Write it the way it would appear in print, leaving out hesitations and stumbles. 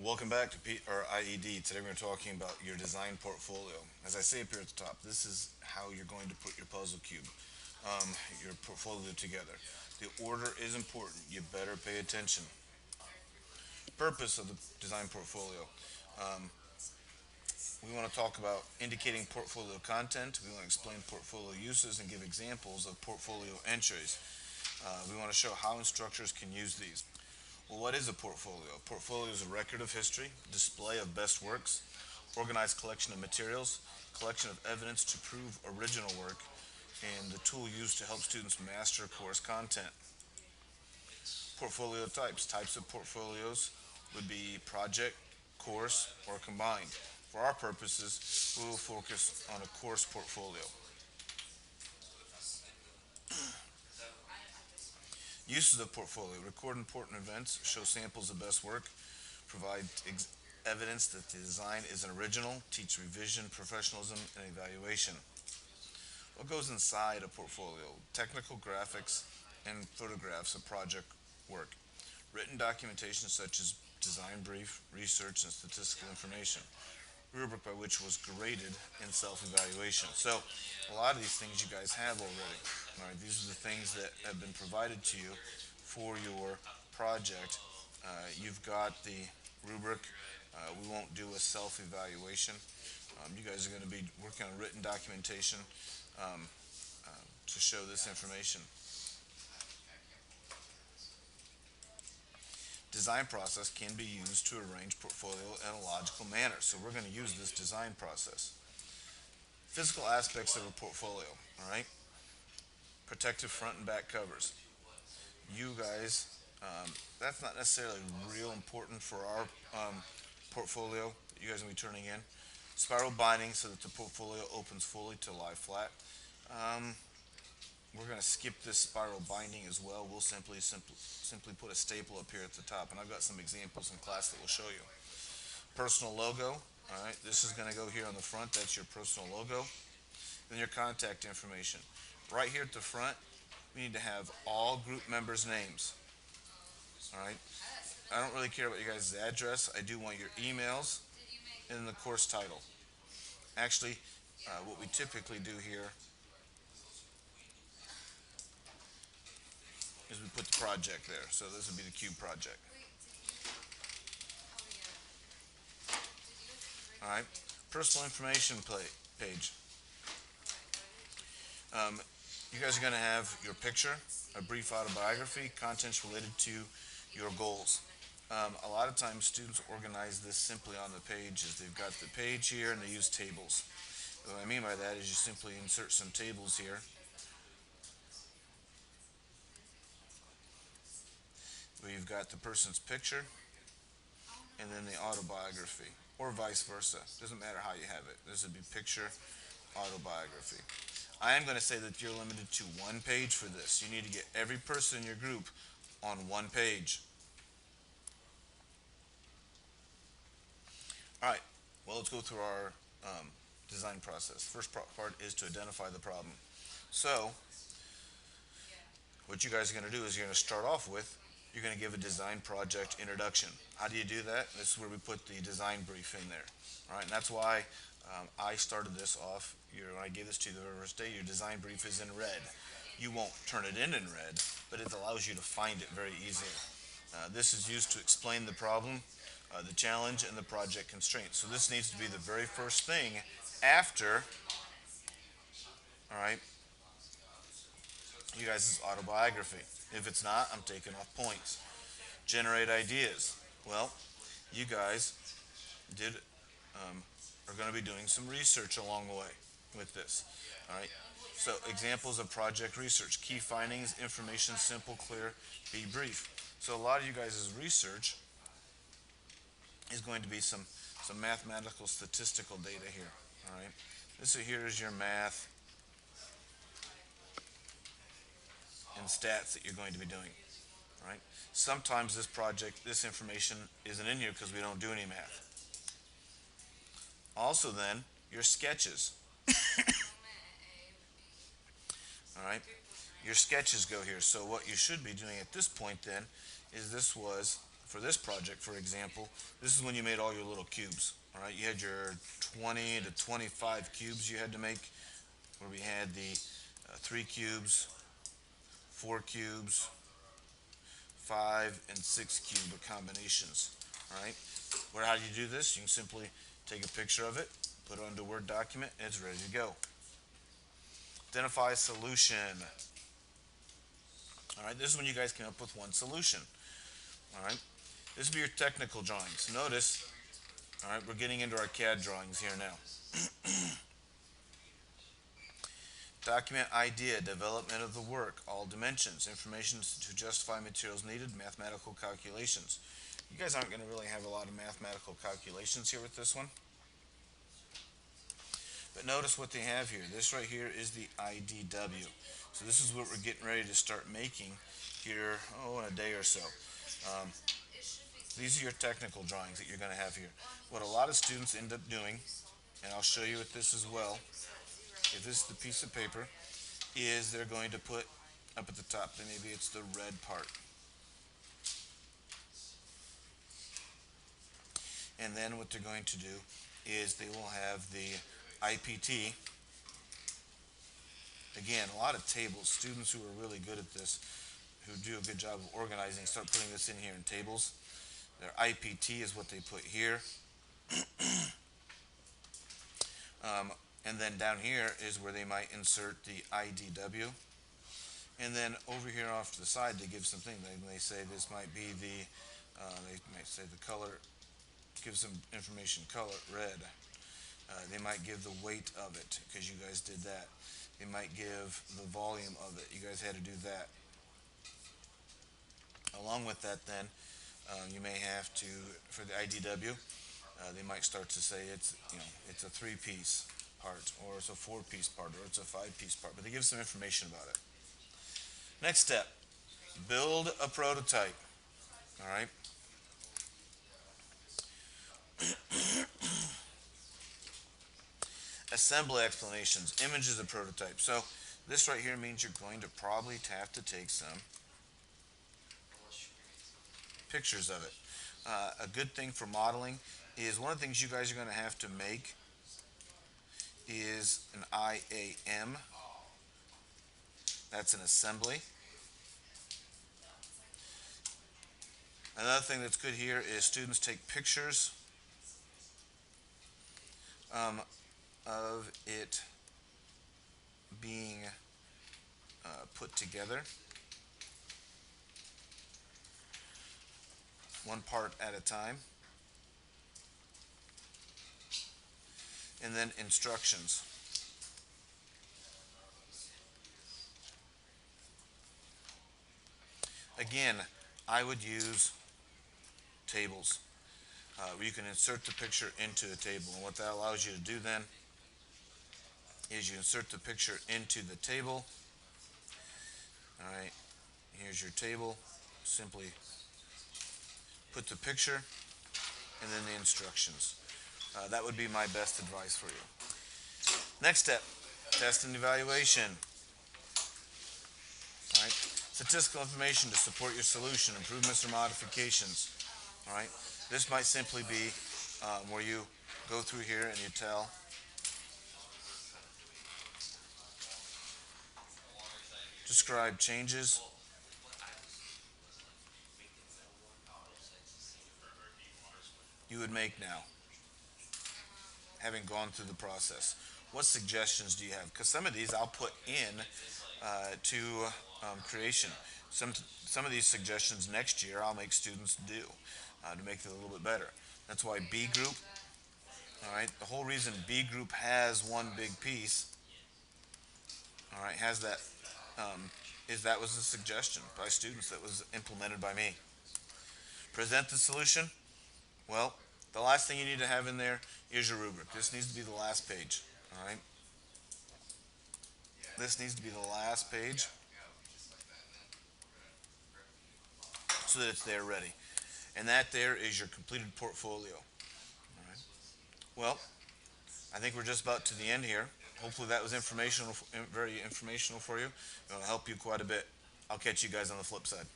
Welcome back to IED. Today we're talking about your design portfolio. As I say up here at the top, this is how you're going to put your puzzle cube, your portfolio together. The order is important. You better pay attention. Purpose of the design portfolio. Um, we want to talk about indicating portfolio content. We want to explain portfolio uses and give examples of portfolio entries. We want to show how instructors can use these. Well, what is a portfolio? A portfolio is a record of history, display of best works, organized collection of materials, collection of evidence to prove original work, and the tool used to help students master course content. Portfolio types. Types of portfolios would be project, course, or combined. For our purposes, we will focus on a course portfolio. Uses of portfolio. Record important events, show samples of best work, provide evidence that the design is an original, teach revision, professionalism, and evaluation. What goes inside a portfolio? Technical graphics and photographs of project work. Written documentation such as design brief, research, and statistical information. Rubric by which was graded in self-evaluation. So a lot of these things you guys have already. All right, these are the things that have been provided to you for your project. You've got the rubric. We won't do a self-evaluation. You guys are going to be working on written documentation um, to show this information. Design process can be used to arrange portfolio in a logical manner. So we're going to use this design process. Physical aspects of a portfolio, all right? Protective front and back covers. You guys, that's not necessarily real important for our portfolio that you guys are going to be turning in. Spiral binding so that the portfolio opens fully to lie flat. Um, we're going to skip this spiral binding as well. We'll simply put a staple up here at the top, and I've got some examples in class that will show you. Personal logo. All right, this is going to go here on the front. That's your personal logo. Then your contact information. Right here at the front, we need to have all group members' names. All right. I don't really care about you guys' address. I do want your emails and the course title. Actually, what we typically do here is we put the project there. So this would be the cube project. All right. Personal information page. Um, you guys are going to have your picture, a brief autobiography, contents related to your goals. A lot of times students organize this simply on the page as they've got the page here and they use tables. What I mean by that is you simply insert some tables here. Where you've got the person's picture and then the autobiography, or vice versa. Doesn't matter how you have it. This would be picture, autobiography. I am going to say that you're limited to one page for this. You need to get every person in your group on one page. All right, well, let's go through our design process. First part is to identify the problem. So, what you guys are going to do is you're going to start off with, you're going to give a design project introduction. How do you do that? This is where we put the design brief in there. All right, and that's why I started this off. When I gave this to you the first day, your design brief is in red. You won't turn it in red, but it allows you to find it very easily. This is used to explain the problem, the challenge, and the project constraints. So this needs to be the very first thing after, all right, you guys' autobiography. If it's not, I'm taking off points. Generate ideas. Well, you guys did are going to be doing some research along the way with this. All right. So examples of project research: key findings, information, simple, clear, be brief. So a lot of you guys' research is going to be some mathematical statistical data here. All right. This here is your math and stats that you're going to be doing. All right. Sometimes this information isn't in here because we don't do any math. Also, then your sketches. All right. Your sketches go here. So what you should be doing at this point then is this was for this project, for example, this is when you made all your little cubes. All right, you had your 20 to 25 cubes you had to make, where we had the 3 cubes, 4 cubes, 5 and 6 cube combinations. All right, where how do you do this? You can simply take a picture of it, put it onto a Word document, and it's ready to go. Identify solution. All right, this is when you guys came up with one solution. All right, this will be your technical drawings. Notice, all right, we're getting into our CAD drawings here now. Document idea, development of the work, all dimensions, information to justify materials needed, mathematical calculations. You guys aren't going to really have a lot of mathematical calculations here with this one. But notice what they have here. This right here is the IDW. So this is what we're getting ready to start making here, in a day or so. Um, these are your technical drawings that you're going to have here. What a lot of students end up doing, and I'll show you with this as well, if this is the piece of paper, is they're going to put up at the top, then maybe it's the red part. And then what they're going to do is they will have the IPT. Again, a lot of tables. Students who are really good at this, who do a good job of organizing, start putting this in here in tables. Their IPT is what they put here. And then down here is where they might insert the IDW. And then over here off to the side, they give something. They say this might be the, they might say the color, give some information, color, red. They might give the weight of it, because you guys did that. They might give the volume of it. You guys had to do that. Along with that then, you may have to, for the IDW, they might start to say it's a 3-piece part, or it's a 4-piece part, or it's a 5-piece part, but they give some information about it. Next step, build a prototype. All right. Assembly explanations, images of prototypes. So this right here means you're going to probably have to take some pictures of it. A good thing for modeling is one of the things you guys are going to have to make is an IAM. That's an assembly. Another thing that's good here is students take pictures of it being put together, one part at a time. And then instructions. Again, I would use tables. Where you can insert the picture into a table. And what that allows you to do then is you insert the picture into the table. All right, here's your table. Simply put the picture and then the instructions. That would be my best advice for you. Next step, test and evaluation. All right, statistical information to support your solution, improvements or modifications. All right, this might simply be where you go through here and you tell describe changes you would make now, having gone through the process. What suggestions do you have? Because some of these I'll put in to creation. Some of these suggestions next year I'll make students do to make it a little bit better. That's why B group. All right, the whole reason B group has one big piece. All right, has that is that was a suggestion by students that was implemented by me. Present the solution. Well, the last thing you need to have in there is your rubric. This needs to be the last page. All right. This needs to be the last page so that it's there ready. And that there is your completed portfolio. All right. Well, I think we're just about to the end here. Hopefully that was informational, very informational for you. It'll help you quite a bit. I'll catch you guys on the flip side.